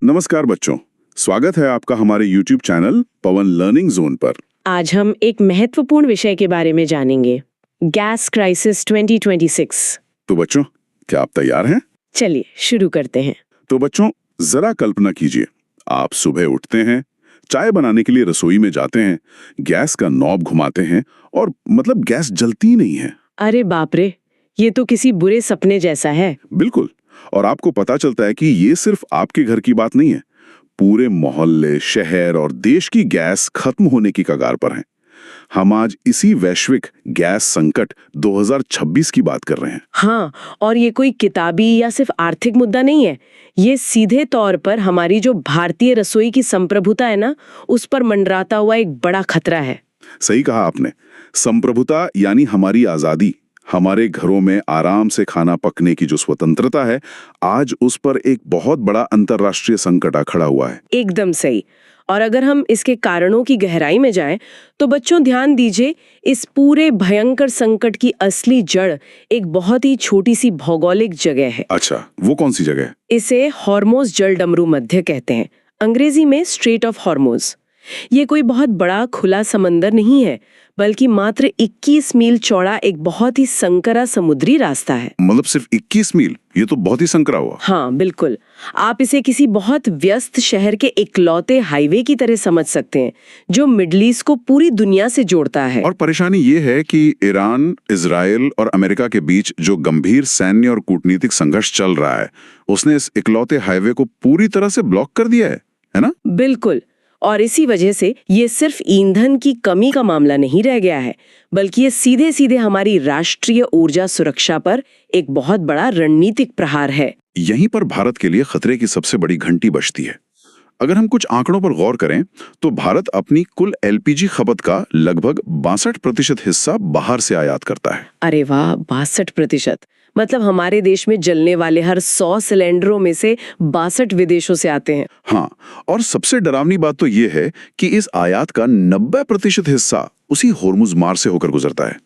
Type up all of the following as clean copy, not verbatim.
नमस्कार बच्चों, स्वागत है आपका हमारे YouTube चैनल पवन लर्निंग जोन पर। आज हम एक महत्वपूर्ण विषय के बारे में जानेंगे, गैस क्राइसिस 2026। तो बच्चों, क्या आप तैयार हैं? चलिए शुरू करते हैं। तो बच्चों, जरा कल्पना कीजिए, आप सुबह उठते हैं, चाय बनाने के लिए रसोई में जाते हैं, गैस का नॉब घुमाते हैं और गैस जलती ही नहीं है। अरे बाप रे, ये तो किसी बुरे सपने जैसा है। बिल्कुल। और आपको पता चलता है कि ये सिर्फ आपके घर की बात नहीं है, पूरे मोहल्ले, शहर और देश की गैस खत्म होने की कगार पर है। हम आज इसी वैश्विक गैस संकट 2026 की बात कर रहे हैं। हाँ, और ये कोई किताबी या सिर्फ आर्थिक मुद्दा नहीं है, ये सीधे तौर पर हमारी जो भारतीय रसोई की संप्रभुता है ना, उस पर मंडराता हुआ एक बड़ा खतरा है। सही कहा आपने। संप्रभुता यानी हमारी आजादी, हमारे घरों में आराम से खाना पकने की जो स्वतंत्रता है, आज उस पर एक बहुत बड़ा अंतर्राष्ट्रीय संकट आ खड़ा हुआ है। एकदम सही। और अगर हम इसके कारणों की गहराई में जाएं, तो बच्चों ध्यान दीजिए, इस पूरे भयंकर संकट की असली जड़ एक बहुत ही छोटी सी भौगोलिक जगह है। अच्छा, वो कौन सी जगह है? इसे हॉर्मोज जलडमरू मध्य कहते हैं, अंग्रेजी में स्ट्रेट ऑफ हॉर्मोज। ये कोई बहुत बड़ा खुला समंदर नहीं है, बल्कि मात्र 21 मील चौड़ा एक बहुत ही संकरा समुद्री रास्ता है। सिर्फ 21 मील? ये तो बहुत ही संकरा हुआ। हाँ बिल्कुल, आप इसे किसी बहुत व्यस्त शहर के इकलौते हाईवे की तरह समझ सकते हैं, जो मिडल ईस्ट को पूरी दुनिया से जोड़ता है। और परेशानी ये है कि ईरान, इजराइल और अमेरिका के बीच जो गंभीर सैन्य और कूटनीतिक संघर्ष चल रहा है, उसने इस इकलौते हाईवे को पूरी तरह से ब्लॉक कर दिया है ना? बिल्कुल। और इसी वजह से ये सिर्फ ईंधन की कमी का मामला नहीं रह गया है, बल्कि ये सीधे सीधे हमारी राष्ट्रीय ऊर्जा सुरक्षा पर एक बहुत बड़ा रणनीतिक प्रहार है। यहीं पर भारत के लिए खतरे की सबसे बड़ी घंटी बजती है। अगर हम कुछ आंकड़ों पर गौर करें, तो भारत अपनी कुल एलपीजी खपत का लगभग 62% हिस्सा बाहर से आयात करता है। अरे वाह, 62%! मतलब हमारे देश में जलने वाले हर 100 सिलेंडरों में से 62 विदेशों से आते हैं। हाँ, और सबसे डरावनी बात तो ये है कि इस आयात का 90% हिस्सा उसी होर्मुज मार्ग से होकर गुजरता है।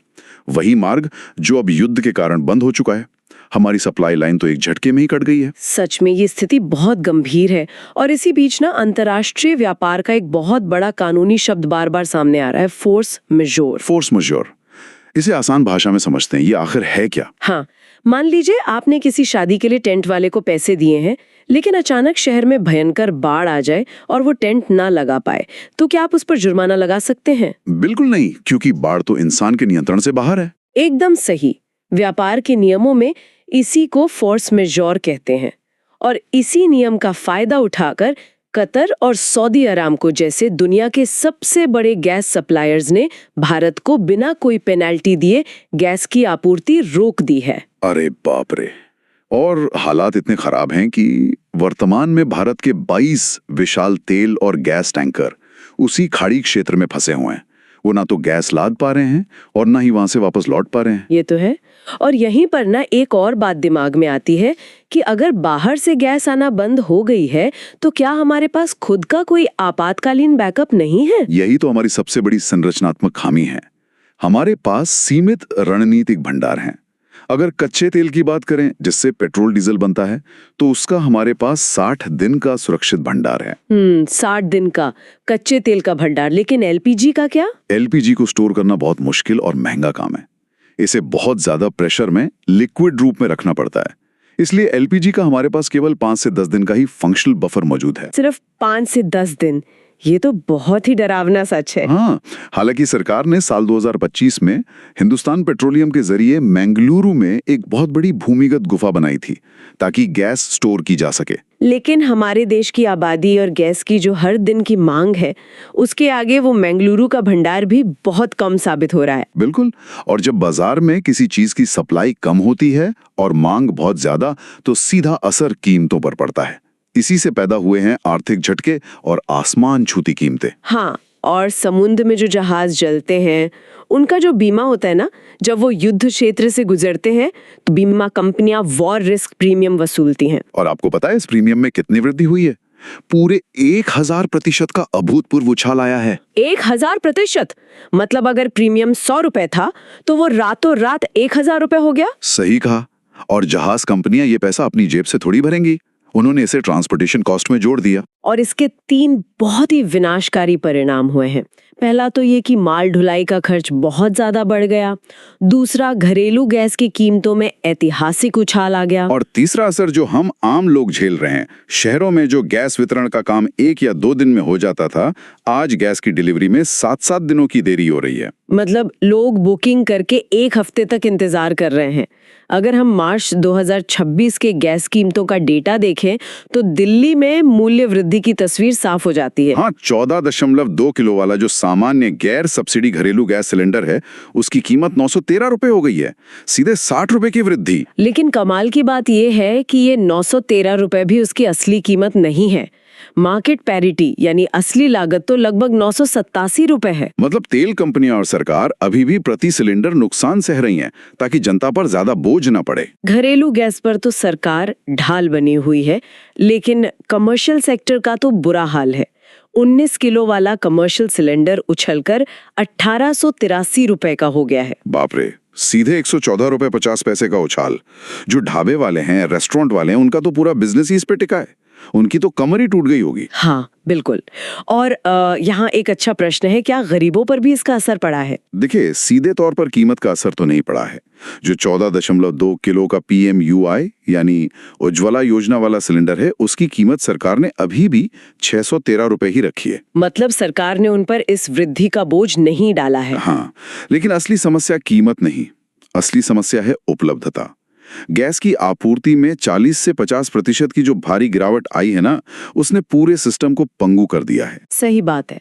वही मार्ग जो अब युद्ध के कारण बंद हो चुका है। हमारी सप्लाई लाइन तो एक झटके में ही कट गई है। सच में ये स्थिति बहुत गंभीर है। और इसी बीच ना, अंतर्राष्ट्रीय व्यापार का एक बहुत बड़ा कानूनी शब्द बार बार सामने आ रहा है, फोर्स मेजोर। फोर्स मेजोर, इसे आसान भाषा में समझते हैं, ये आखिर है क्या? हाँ, मान लीजिए आपने किसी शादी के लिए टेंट वाले को पैसे दिए हैं, लेकिन अचानक शहर में भयंकर बाढ़ आ जाए और वो टेंट ना लगा पाए, तो क्या आप उस पर जुर्माना लगा सकते हैं? बिल्कुल नहीं, क्योंकि बाढ़ तो इंसान के नियंत्रण से बाहर है। एकदम सही। व्यापार के नियमों में इसी को फोर्स मेजोर कहते हैं। और इसी नियम का फायदा उठाकर कतर और सऊदी अरामको जैसे दुनिया के सबसे बड़े गैस सप्लायर्स ने भारत को बिना कोई पेनल्टी दिए गैस की आपूर्ति रोक दी है। अरे बाप रे! और हालात इतने खराब हैं कि वर्तमान में भारत के 22 विशाल तेल और गैस टैंकर उसी खाड़ी क्षेत्र में फंसे हुए हैं। वो ना तो गैस लाद पा रहे हैं और ना ही वहां से वापस लौट पा रहे हैं। ये तो है। और यहीं पर ना एक और बात दिमाग में आती है कि अगर बाहर से गैस आना बंद हो गई है, तो क्या हमारे पास खुद का कोई आपातकालीन बैकअप नहीं है? यही तो हमारी सबसे बड़ी संरचनात्मक खामी है। हमारे पास सीमित रणनीतिक भंडार हैं। अगर कच्चे तेल की बात करें, जिससे पेट्रोल डीजल बनता है, तो उसका हमारे पास 60 दिन का सुरक्षित भंडार है। 60 दिन का कच्चे तेल का भंडार। लेकिन एलपीजी का क्या? एलपीजी को स्टोर करना बहुत मुश्किल और महंगा काम है। इसे बहुत ज्यादा प्रेशर में लिक्विड रूप में रखना पड़ता है। इसलिए एलपीजी का हमारे पास केवल 5 से 10 दिन का ही फंक्शनल बफर मौजूद है। सिर्फ 5 से 10 दिन? ये तो बहुत ही डरावना सच है। हाँ, हालांकि सरकार ने साल 2025 में हिंदुस्तान पेट्रोलियम के जरिए मंगलुरु में एक बहुत बड़ी भूमिगत गुफा बनाई थी, ताकि गैस स्टोर की जा सके। लेकिन हमारे देश की आबादी और गैस की जो हर दिन की मांग है, उसके आगे वो मंगलुरु का भंडार भी बहुत कम साबित हो रहा है। बिल्कुल। और जब बाजार में किसी चीज की सप्लाई कम होती है और मांग बहुत ज्यादा, तो सीधा असर कीमतों पर पड़ता है। इसी से पैदा हुए हैं आर्थिक झटके और आसमान छूती कीमतें। हाँ, और समुद्र में जो जहाज जलते हैं, उनका जो बीमा होता है ना, जब वो युद्ध क्षेत्र से गुजरते हैं, तो बीमा कंपनियां वॉर रिस्क प्रीमियम वसूलती हैं। और आपको पता है इस प्रीमियम में कितनी वृद्धि हुई है? पूरे 1000% का अभूतपूर्व उछाल आया है। 1000%? मतलब अगर प्रीमियम 100 रुपए था, तो वो रातों रात 1000 रुपए हो गया। सही कहा। और जहाज कंपनियां ये पैसा अपनी जेब से थोड़ी भरेंगी, उन्होंने इसे ट्रांसपोर्टेशन कॉस्ट में जोड़ दिया। और इसके 3 बहुत ही विनाशकारी परिणाम हुए हैं। पहला तो ये कि माल ढुलाई का खर्च बहुत ज्यादा बढ़ गया। दूसरा, घरेलू गैस की कीमतों में ऐतिहासिक उछाल आ गया। और तीसरा असर जो हम आम लोग झेल रहे हैं, शहरों में जो गैस वितरण का काम 1 या 2 दिन में हो जाता था, आज गैस की डिलीवरी में 7-7 दिनों की देरी हो रही है। मतलब लोग बुकिंग करके 1 हफ्ते तक इंतजार कर रहे हैं। अगर हम मार्च 2026 के गैस कीमतों का डेटा देखें तो दिल्ली में मूल्य वृद्धि की तस्वीर साफ हो जाती है। हाँ, 14.2 किलो वाला जो सामान्य गैर सब्सिडी घरेलू गैस सिलेंडर है, उसकी कीमत 913 रुपए हो गई है। सीधे 60 रुपए की वृद्धि। लेकिन कमाल की बात यह है कि ये 913 रुपए भी उसकी असली कीमत नहीं है। मार्केट पैरिटी यानी असली लागत तो लगभग 987 रुपए है। मतलब तेल कंपनियां और सरकार अभी भी प्रति सिलेंडर नुकसान सह रही हैं, ताकि जनता पर ज्यादा बोझ न पड़े। घरेलू गैस पर तो सरकार ढाल बनी हुई है, लेकिन कमर्शियल सेक्टर का तो बुरा हाल है। 19 किलो वाला कमर्शियल सिलेंडर उछलकर 1883 रुपए का हो गया है। बाप रे, सीधे 114 रुपए 50 पैसे का उछाल। जो ढाबे वाले हैं, रेस्टोरेंट वाले हैं, उनका तो पूरा बिजनेस ही इस पे टिका है। उनकी तो कमर ही टूट गई होगी। हाँ बिल्कुल। और यहाँ एक अच्छा प्रश्न है, क्या गरीबों पर भी इसका असर पड़ा है? देखिए, सीधे तौर पर कीमत का असर तो नहीं पड़ा है। जो 14.2 किलो का PMUI यानी उज्ज्वला योजना वाला सिलेंडर है, उसकी कीमत सरकार ने अभी भी 613 रुपए ही रखी है। मतलब सरकार ने उन पर इस वृद्धि का बोझ नहीं डाला है। हाँ, लेकिन असली समस्या कीमत नहीं, असली समस्या है उपलब्धता। गैस की आपूर्ति में 40 से 50% की जो भारी गिरावट आई है ना, उसने पूरे सिस्टम को पंगु कर दिया है। सही बात है।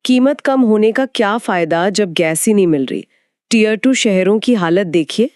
कीमत कम होने का क्या फायदा जब गैस ही नहीं मिल रही? टियर 2 शहरों की हालत देखिए।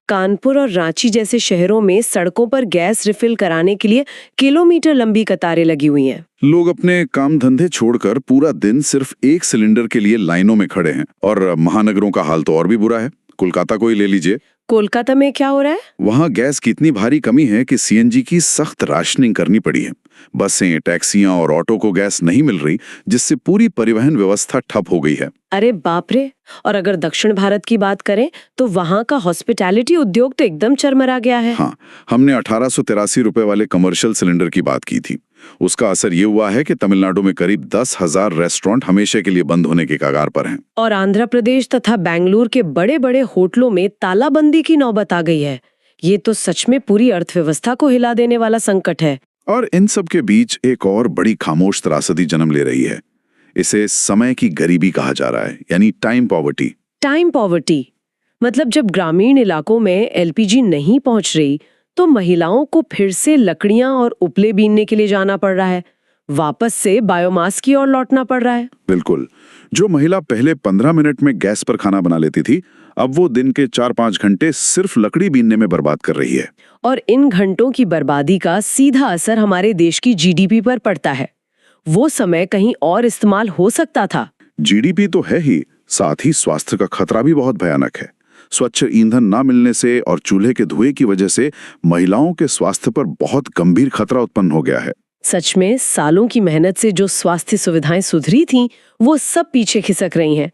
कानपुर और रांची जैसे शहरों में सड़कों पर गैस रिफिल कराने के लिए किलोमीटर लंबी कतारें लगी हुई हैं। लोग अपने काम धंधे छोड़कर पूरा दिन सिर्फ एक सिलेंडर के लिए लाइनों में खड़े हैं। और महानगरों का हाल तो और भी बुरा है। कोलकाता को ही ले लीजिए। कोलकाता में क्या हो रहा है? वहां गैस की इतनी भारी कमी है कि CNG की सख्त राशनिंग करनी पड़ी है। बसें, टैक्सियां और ऑटो को गैस नहीं मिल रही, जिससे पूरी परिवहन व्यवस्था ठप हो गई है। अरे बाप रे। और अगर दक्षिण भारत की बात करें तो वहां का हॉस्पिटैलिटी उद्योग तो एकदम चरमरा गया है। हाँ, हमने 1883 रुपए वाले कमर्शियल सिलेंडर की बात की थी। उसका असर ये हुआ है कि तमिलनाडु में करीब 10,000 रेस्टोरेंट हमेशा के लिए बंद होने के कगार पर हैं। और आंध्र प्रदेश तथा बेंगलुरु के बड़े बड़े होटलों में तालाबंदी की नौबत आ गई है। ये तो सच में पूरी अर्थव्यवस्था को हिला देने वाला संकट है। और इन सब के बीच एक और बड़ी खामोश त्रासदी जन्म ले रही है। इसे समय की गरीबी कहा जा रहा है, यानी टाइम पॉवर्टी। टाइम पॉवर्टी मतलब जब ग्रामीण इलाकों में LPG नहीं पहुंच रही तो महिलाओं को फिर से लकड़ियां और उपले बीनने के लिए जाना पड़ रहा है। वापस से बायोमास की ओर लौटना पड़ रहा है। बिल्कुल। जो महिला पहले 15 मिनट में गैस पर खाना बना लेती थी, अब वो दिन के 4-5 घंटे सिर्फ लकड़ी बीनने में बर्बाद कर रही है। और इन घंटों की बर्बादी का सीधा असर हमारे देश की GDP पर पड़ता है। वो समय कहीं और इस्तेमाल हो सकता था। GDP तो है ही, साथ ही स्वास्थ्य का खतरा भी बहुत भयानक है। स्वच्छ ईंधन ना मिलने से और चूल्हे के धुएं की वजह से महिलाओं के स्वास्थ्य पर बहुत गंभीर खतरा उत्पन्न हो गया है। सच में सालों की मेहनत से जो स्वास्थ्य सुविधाएं सुधरी थीं, वो सब पीछे खिसक रही हैं।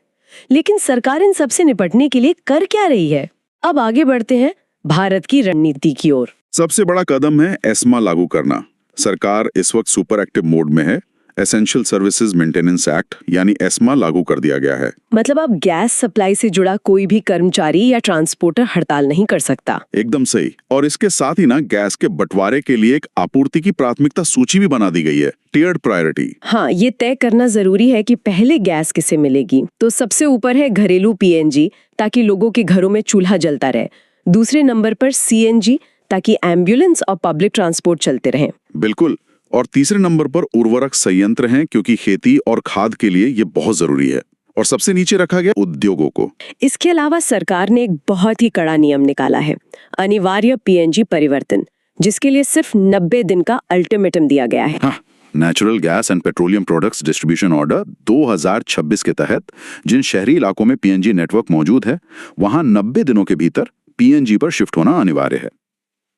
लेकिन सरकार इन सब से निपटने के लिए कर क्या रही है? अब आगे बढ़ते हैं भारत की रणनीति की ओर। सबसे बड़ा कदम है ESMA लागू करना। सरकार इस वक्त सुपर एक्टिव मोड में है। एसेंशियल सर्विसेज मेंटेनेंस एक्ट यानी ESMA लागू कर दिया गया है। मतलब अब गैस सप्लाई से जुड़ा कोई भी कर्मचारी या ट्रांसपोर्टर हड़ताल नहीं कर सकता। एकदम सही। और इसके साथ ही ना, गैस के बंटवारे के लिए एक आपूर्ति की प्राथमिकता सूची भी बना दी गई है, टियर्ड प्रायोरिटी। हाँ, ये तय करना जरूरी है कि पहले गैस किसे मिलेगी। तो सबसे ऊपर है घरेलू PNG, ताकि लोगों के घरों में चूल्हा जलता रहे। दूसरे नंबर पर CNG, ताकि एम्बुलेंस और पब्लिक ट्रांसपोर्ट चलते रहें। बिल्कुल। और तीसरे नंबर पर उर्वरक संयंत्र हैं, क्योंकि खेती और खाद के लिए ये बहुत जरूरी है। और सबसे नीचे रखा गया उद्योगों को। इसके अलावा सरकार ने एक बहुत ही कड़ा नियम निकाला है, अनिवार्य PNG परिवर्तन, जिसके लिए सिर्फ 90 दिन का अल्टीमेटम दिया गया है। हाँ, natural gas and petroleum products distribution order 2026 के तहत जिन शहरी इलाकों में PNG नेटवर्क मौजूद है, वहां 90 दिनों के भीतर PNG पर शिफ्ट होना अनिवार्य है।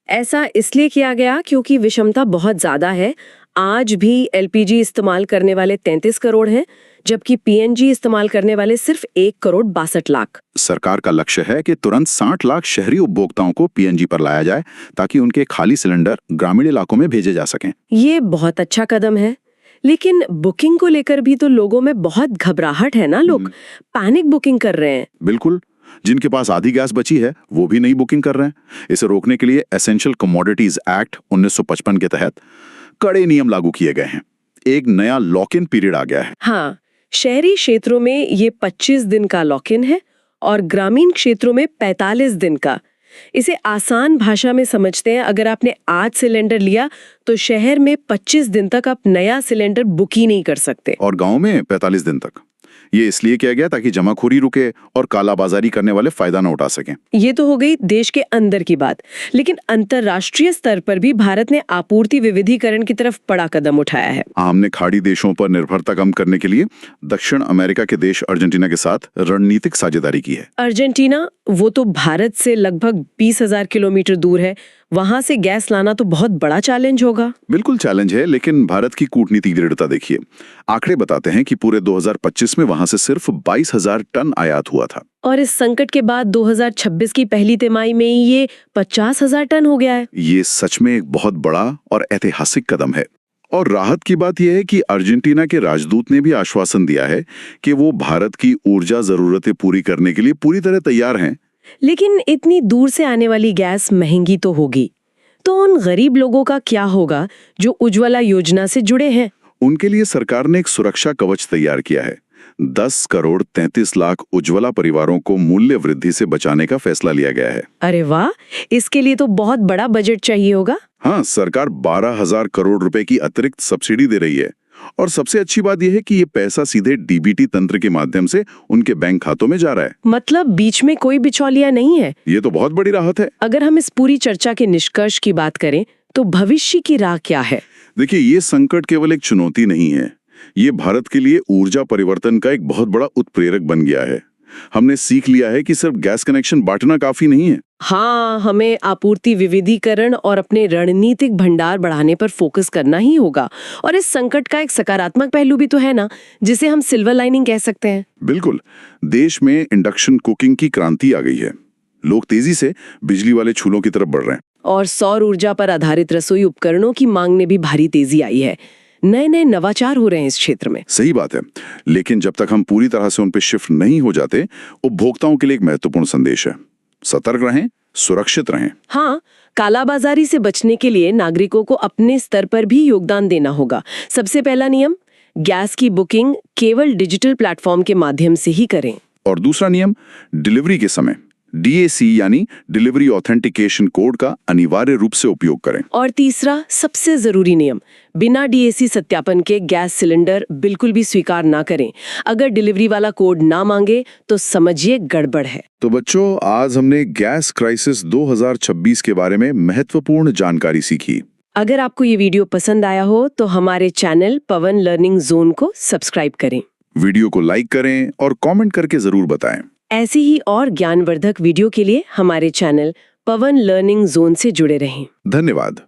ऐसा इसलिए किया गया क्योंकि विषमता बहुत ज्यादा है। आज भी एलपीजी इस्तेमाल करने वाले 33 करोड़ हैं, जबकि पीएनजी इस्तेमाल करने वाले सिर्फ 1 करोड़ 62 लाख। सरकार का लक्ष्य है कि तुरंत 60 लाख शहरी उपभोक्ताओं को पीएनजी पर लाया जाए ताकि उनके खाली सिलेंडर ग्रामीण इलाकों में भेजे जा सकें। ये बहुत अच्छा कदम है, लेकिन बुकिंग को लेकर भी तो लोगों में बहुत घबराहट है ना, लोग पैनिक बुकिंग कर रहे हैं। बिल्कुल, जिनके पास आधी गैस बची है वो भी नई बुकिंग कर रहे हैं। इसे रोकने के लिए एसेंशियल कमोडिटीज एक्ट 1955 के तहत कड़े नियम लागू किए गए हैं। एक नया लॉक इन पीरियड आ गया है। हाँ, शहरी क्षेत्रों में ये 25 दिन का लॉक इन है और ग्रामीण क्षेत्रों में 45 दिन का। इसे आसान भाषा में समझते हैं, अगर आपने आज सिलेंडर लिया तो शहर में 25 दिन तक आप नया सिलेंडर बुक ही नहीं कर सकते। और गांव में 45 दिन तक। ये इसलिए किया गया ताकि जमाखोरी रुके और कालाबाजारी करने वाले फायदा न उठा सकें। ये तो हो गई देश के अंदर की बात, लेकिन अंतर्राष्ट्रीय स्तर पर भी भारत ने आपूर्ति विविधीकरण की तरफ बड़ा कदम उठाया है। हमने खाड़ी देशों पर निर्भरता कम करने के लिए दक्षिण अमेरिका के देश अर्जेंटीना के साथ रणनीतिक साझेदारी की है। अर्जेंटीना, वो तो भारत से लगभग 20,000 किलोमीटर दूर है। वहां से गैस लाना तो बहुत बड़ा चैलेंज होगा। बिल्कुल चैलेंज है, लेकिन भारत की कूटनीतिक दृढ़ता देखिए। आंकड़े बताते हैं कि पूरे 2025 में वहां से सिर्फ 22,000 टन आयात हुआ था। और इस संकट के बाद 2026 की पहली तिमाही में ये 50,000 टन हो गया है। ये सच में एक बहुत बड़ा और ऐतिहासिक कदम है। और राहत की बात यह है कि अर्जेंटीना के राजदूत ने भी आश्वासन दिया है कि वो भारत की ऊर्जा जरूरतें पूरी करने के लिए पूरी तरह तैयार हैं। लेकिन इतनी दूर से आने वाली गैस महंगी तो होगी, तो उन गरीब लोगों का क्या होगा जो उज्ज्वला योजना से जुड़े हैं? उनके लिए सरकार ने एक सुरक्षा कवच तैयार किया है। 10 करोड़ 33 लाख उज्ज्वला परिवारों को मूल्य वृद्धि से बचाने का फैसला लिया गया है। अरे वाह, इसके लिए तो बहुत बड़ा बजट चाहिए होगा। हाँ, सरकार 12,000 करोड़ रुपए की अतिरिक्त सब्सिडी दे रही है। और सबसे अच्छी बात यह है कि ये पैसा सीधे डीबीटी तंत्र के माध्यम से उनके बैंक खातों में जा रहा है। मतलब बीच में कोई बिचौलिया नहीं है। ये तो बहुत बड़ी राहत है। अगर हम इस पूरी चर्चा के निष्कर्ष की बात करें तो भविष्य की राह क्या है? देखिए, ये संकट केवल एक चुनौती नहीं है, ये भारत के लिए ऊर्जा परिवर्तन का एक बहुत बड़ा उत्प्रेरक बन गया है। हमने सीख लिया है कि सिर्फ गैस कनेक्शन बांटना काफी नहीं है। हाँ, हमें आपूर्ति विविधीकरण और अपने रणनीतिक भंडार बढ़ाने पर फोकस करना ही होगा। और इस संकट का एक सकारात्मक पहलू भी तो है ना, जिसे हम सिल्वर लाइनिंग कह सकते हैं। बिल्कुल, देश में इंडक्शन कुकिंग की क्रांति आ गई है। लोग तेजी से बिजली वाले चूल्हों की तरफ बढ़ रहे हैं। और सौर ऊर्जा पर आधारित रसोई उपकरणों की मांग में भी भारी तेजी आई है। नए नए नवाचार हो रहे हैं इस क्षेत्र में। सही बात है, लेकिन जब तक हम पूरी तरह से उन पे शिफ्ट नहीं हो जाते, उपभोक्ताओं के लिए एक महत्वपूर्ण संदेश है: सतर्क रहें, सुरक्षित रहें। हाँ, कालाबाजारी से बचने के लिए नागरिकों को अपने स्तर पर भी योगदान देना होगा। सबसे पहला नियम, गैस की बुकिंग केवल डिजिटल प्लेटफॉर्म के माध्यम से ही करें। और दूसरा नियम, डिलीवरी के समय DAC यानी डिलीवरी ऑथेंटिकेशन कोड का अनिवार्य रूप से उपयोग करें। और तीसरा सबसे जरूरी नियम, बिना DAC सत्यापन के गैस सिलेंडर बिल्कुल भी स्वीकार ना करें। अगर डिलीवरी वाला कोड ना मांगे तो समझिए गड़बड़ है। तो बच्चों, आज हमने गैस क्राइसिस 2026 के बारे में महत्वपूर्ण जानकारी सीखी। अगर आपको ये वीडियो पसंद आया हो तो हमारे चैनल पवन लर्निंग जोन को सब्सक्राइब करें, वीडियो को लाइक करें और कमेंट करके जरूर बताएं। ऐसी ही और ज्ञानवर्धक वीडियो के लिए हमारे चैनल पवन लर्निंग जोन से जुड़े रहें। धन्यवाद।